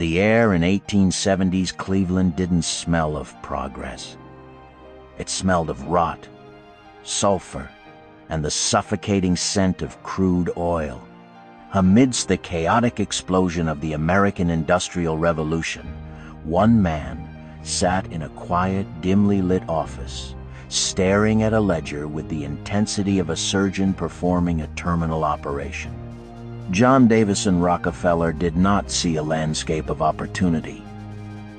The air in 1870s Cleveland didn't smell of progress. It smelled of rot, sulfur, and the suffocating scent of crude oil. Amidst the chaotic explosion of the American Industrial Revolution, one man sat in a quiet, dimly lit office, staring at a ledger with the intensity of a surgeon performing a terminal operation. John Davison Rockefeller did not see a landscape of opportunity.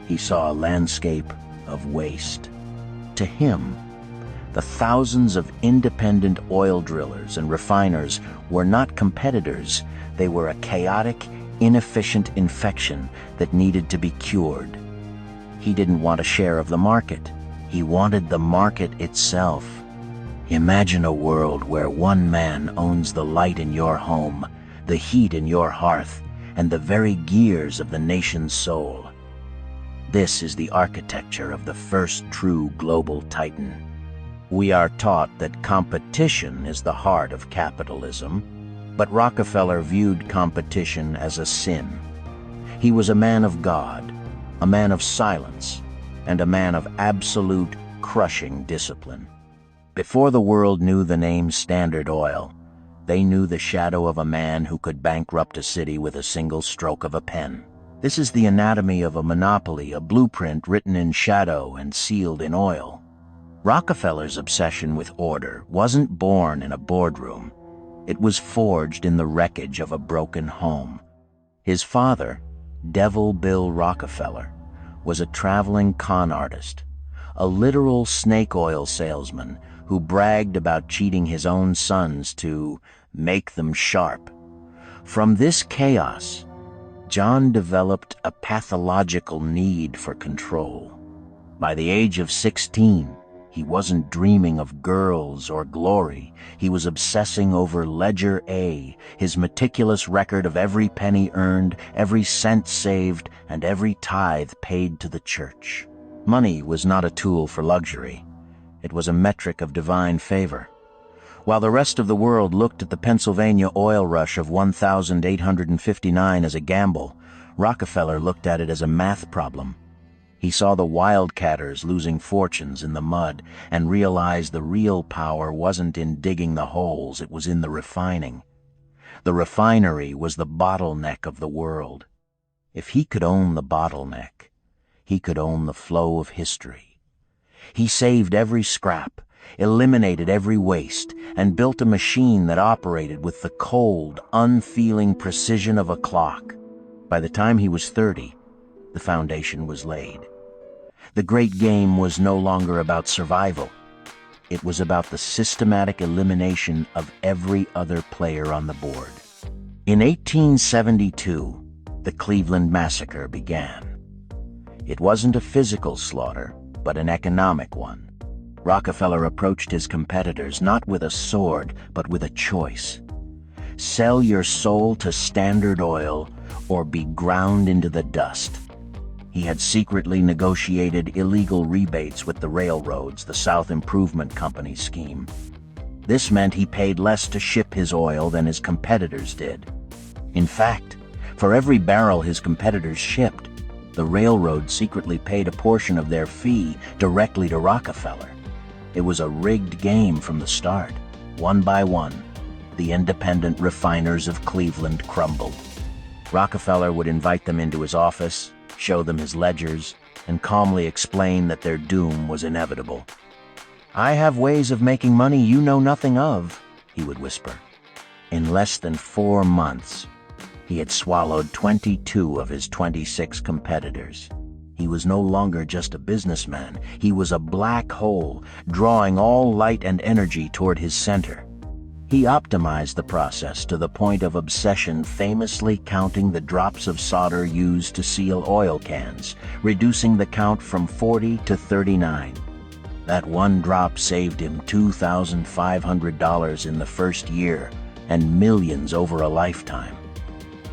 He saw a landscape of waste. To him, the thousands of independent oil drillers and refiners were not competitors. They were a chaotic, inefficient infection that needed to be cured. He didn't want a share of the market. He wanted the market itself. Imagine a world where one man owns the light in your home, the heat in your hearth, and the very gears of the nation's soul. This is the architecture of the first true global titan. We are taught that competition is the heart of capitalism, but Rockefeller viewed competition as a sin. He was a man of God, a man of silence, and a man of absolute, crushing discipline. Before the world knew the name Standard Oil, they knew the shadow of a man who could bankrupt a city with a single stroke of a pen. This is the anatomy of a monopoly, a blueprint written in shadow and sealed in oil. Rockefeller's obsession with order wasn't born in a boardroom. It was forged in the wreckage of a broken home. His father, Devil Bill Rockefeller, was a traveling con artist, a literal snake oil salesman who bragged about cheating his own sons to make them sharp. From this chaos, John developed a pathological need for control. By the age of 16, he wasn't dreaming of girls or glory. He was obsessing over Ledger A, his meticulous record of every penny earned, every cent saved, and every tithe paid to the church. Money was not a tool for luxury. It was a metric of divine favor. While the rest of the world looked at the Pennsylvania oil rush of 1859 as a gamble, Rockefeller looked at it as a math problem. He saw the wildcatters losing fortunes in the mud and realized the real power wasn't in digging the holes, it was in the refining. The refinery was the bottleneck of the world. If he could own the bottleneck, he could own the flow of history. He saved every scrap, eliminated every waste, and built a machine that operated with the cold, unfeeling precision of a clock. By the time he was 30, the foundation was laid. The great game was no longer about survival. It was about the systematic elimination of every other player on the board. In 1872, the Cleveland Massacre began. It wasn't a physical slaughter, but an economic one. Rockefeller approached his competitors not with a sword, but with a choice. Sell your soul to Standard Oil or be ground into the dust. He had secretly negotiated illegal rebates with the railroads, the South Improvement Company scheme. This meant he paid less to ship his oil than his competitors did. In fact, for every barrel his competitors shipped, the railroad secretly paid a portion of their fee directly to Rockefeller. It was a rigged game from the start. One by one, the independent refiners of Cleveland crumbled. Rockefeller would invite them into his office, show them his ledgers, and calmly explain that their doom was inevitable. "I have ways of making money you know nothing of," he would whisper. In less than 4 months, he had swallowed 22 of his 26 competitors. He was no longer just a businessman. He was a black hole, drawing all light and energy toward his center. He optimized the process to the point of obsession, famously counting the drops of solder used to seal oil cans, reducing the count from 40 to 39. That one drop saved him $2,500 in the first year and millions over a lifetime.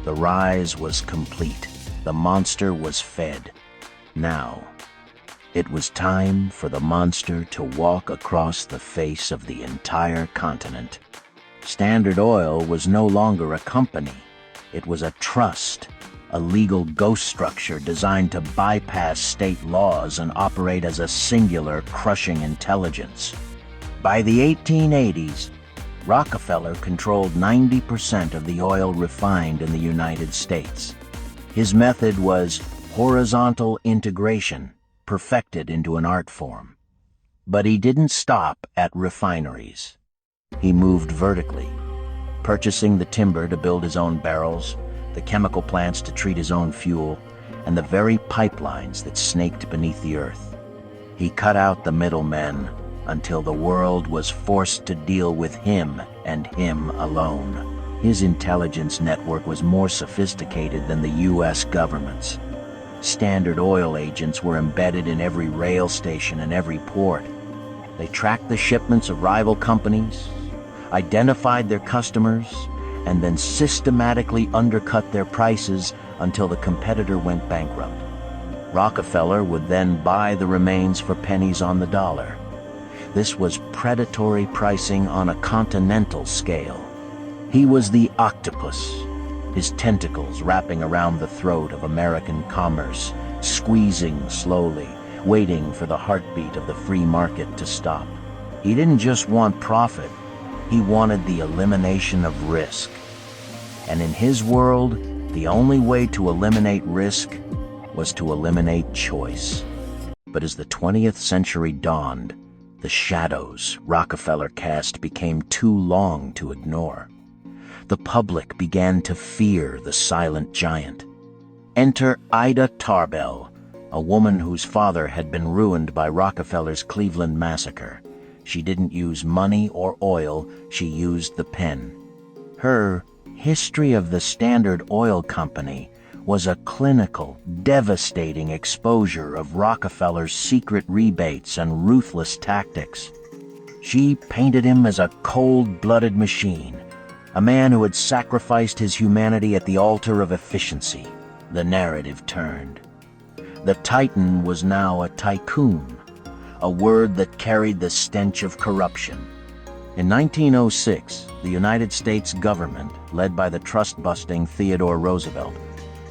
The rise was complete. The monster was fed. Now, it was time for the monster to walk across the face of the entire continent. Standard Oil was no longer a company. It was a trust, a legal ghost structure designed to bypass state laws and operate as a singular, crushing intelligence. By the 1880s, Rockefeller controlled 90% of the oil refined in the United States. His method was horizontal integration, perfected into an art form. But he didn't stop at refineries. He moved vertically, purchasing the timber to build his own barrels, the chemical plants to treat his own fuel, and the very pipelines that snaked beneath the earth. He cut out the middlemen until the world was forced to deal with him and him alone. His intelligence network was more sophisticated than the US government's. Standard Oil agents were embedded in every rail station and every port. They tracked the shipments of rival companies, identified their customers, and then systematically undercut their prices until the competitor went bankrupt. Rockefeller would then buy the remains for pennies on the dollar. This was predatory pricing on a continental scale. He was the Octopus, his tentacles wrapping around the throat of American commerce, squeezing slowly, waiting for the heartbeat of the free market to stop. He didn't just want profit, he wanted the elimination of risk. And in his world, the only way to eliminate risk was to eliminate choice. But as the 20th century dawned, the shadows Rockefeller cast became too long to ignore. The public began to fear the silent giant. Enter Ida Tarbell, a woman whose father had been ruined by Rockefeller's Cleveland Massacre. She didn't use money or oil, she used the pen. Her History of the Standard Oil Company was a clinical, devastating exposure of Rockefeller's secret rebates and ruthless tactics. She painted him as a cold-blooded machine, a man who had sacrificed his humanity at the altar of efficiency. The narrative turned. The Titan was now a tycoon, a word that carried the stench of corruption. In 1906, the United States government, led by the trust-busting Theodore Roosevelt,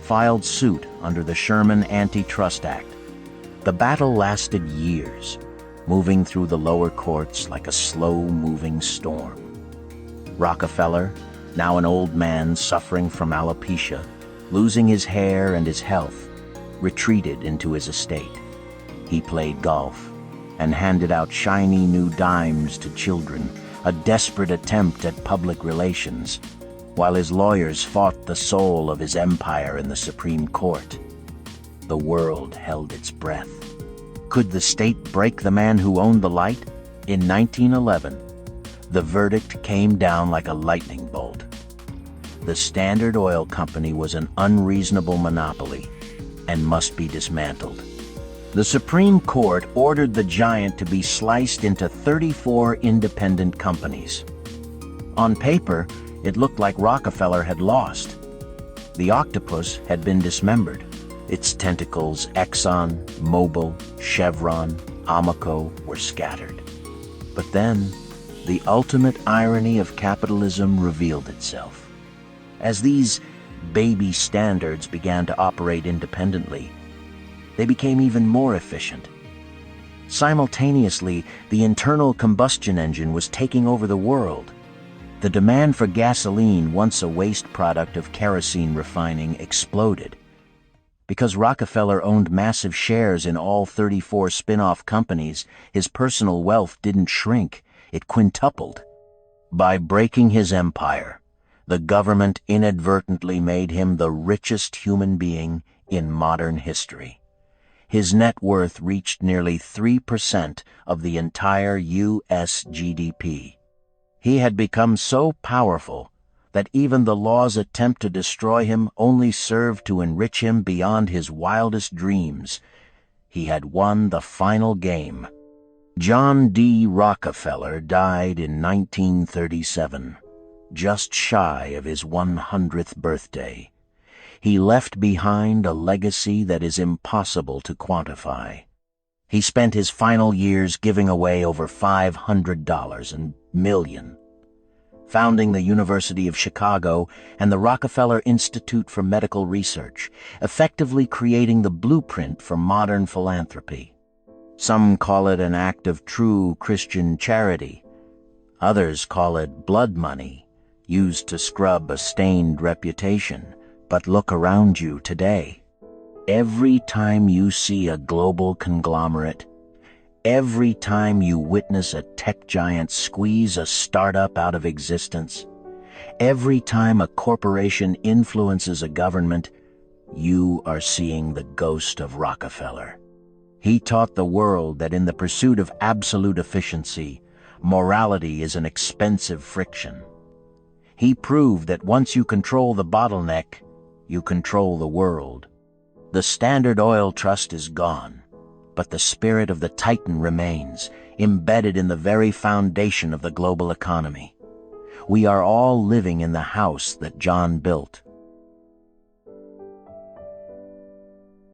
filed suit under the Sherman Antitrust Act. The battle lasted years, moving through the lower courts like a slow-moving storm. Rockefeller, now an old man suffering from alopecia, losing his hair and his health, retreated into his estate. He played golf and handed out shiny new dimes to children, a desperate attempt at public relations, while his lawyers fought the soul of his empire in the Supreme Court. The world held its breath. Could the state break the man who owned the light? In 1911, the verdict came down like a lightning bolt. The Standard Oil Company was an unreasonable monopoly and must be dismantled. The Supreme Court ordered the giant to be sliced into 34 independent companies. On paper, it looked like Rockefeller had lost. The Octopus had been dismembered. Its tentacles, Exxon, Mobil, Chevron, Amoco, were scattered. But then, the ultimate irony of capitalism revealed itself. As these baby standards began to operate independently, they became even more efficient. Simultaneously, the internal combustion engine was taking over the world. The demand for gasoline, once a waste product of kerosene refining, exploded. Because Rockefeller owned massive shares in all 34 spin-off companies, his personal wealth didn't shrink, it quintupled. By breaking his empire, the government inadvertently made him the richest human being in modern history. His net worth reached nearly 3% of the entire US GDP. He had become so powerful that even the law's attempt to destroy him only served to enrich him beyond his wildest dreams. He had won the final game. John D. Rockefeller died in 1937, just shy of his 100th birthday. He left behind a legacy that is impossible to quantify. He spent his final years giving away over $500 million. founding the University of Chicago and the Rockefeller Institute for Medical Research, effectively creating the blueprint for modern philanthropy. Some call it an act of true Christian charity. Others call it blood money, used to scrub a stained reputation. But look around you today. Every time you see a global conglomerate, every time you witness a tech giant squeeze a startup out of existence, every time a corporation influences a government, you are seeing the ghost of Rockefeller. He taught the world that in the pursuit of absolute efficiency, morality is an expensive friction. He proved that once you control the bottleneck, you control the world. The Standard Oil Trust is gone, but the spirit of the Titan remains, embedded in the very foundation of the global economy. We are all living in the house that John built.